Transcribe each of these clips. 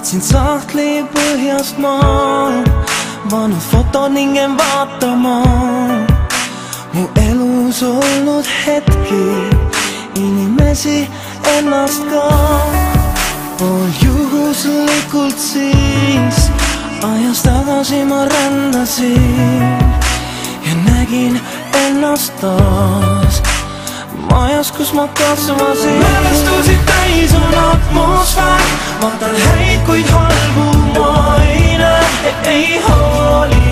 võtsin sahtli põhjast maa, pannud fotod ning jäin vaatama mu elus olnud hetki, inimesi, ennast ka. Pool juhuslikult siis ajas tagasi ma rändasin ja nägin ennast taas majas, kus ma kasvasin. Mälestusi täis on atmosfäär, vaatan häid, kuid halbu ma ei näe. Ei hooli,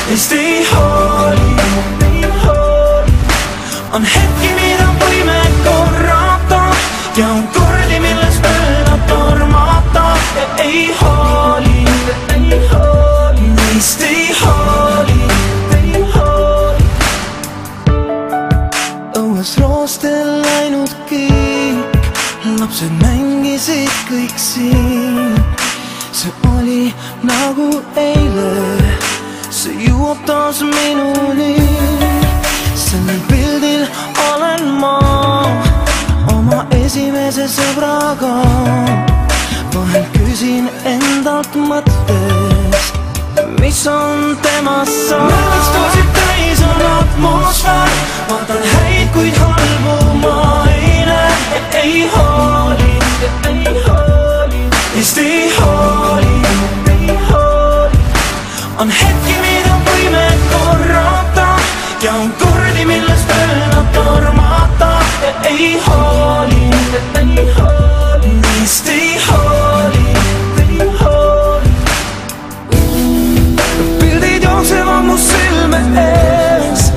teist ei hooli. On hetki, mida võime korrata ja on kordi, milles mööda tormata. Ei hooli, neist ei hooli. Õues roostel läinud kiik, lapsed mängisid kõik siin. See oli nagu eile, see jõuab taas minuni. Sellel pildil olen ma oma esimese sõbraga. Vahel küsin endalt mõttes, mis on temast saanud. Mälestusid täis on atmosfäär, vaatan häid, kuid halbu ma ei näe. Ei hooli, teist ei hooli. On hetki, mida võime korrata ja on kordi, milles mööda tormata. Ei hooli, neist ei hooli. Pildid jooksevad mu silme ees,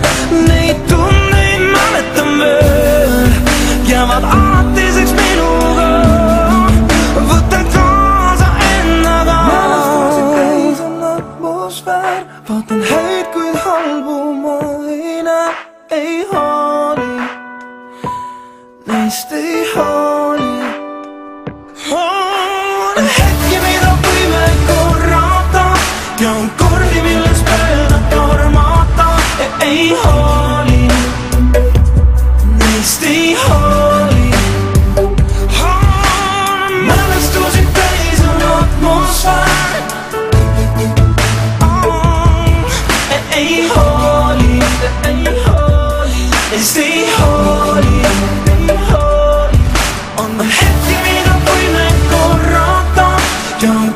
neid tunneid mäletan veel, jäävad aatiseks minuga. Võtan kaasa endaga. Mälestusi täis on atmosfäär, vaatan häid, kuid halbu ma ei näe. Ei hooli, neist ei hooli. On hetki, mida võime korrata ja on kordi, milles mööda tormata. Ei hooli, neist ei hooli. Mälestusi täis on atmosfäär. Ei hooli, neist ei hooli. On hetki, mida võime korrata ja on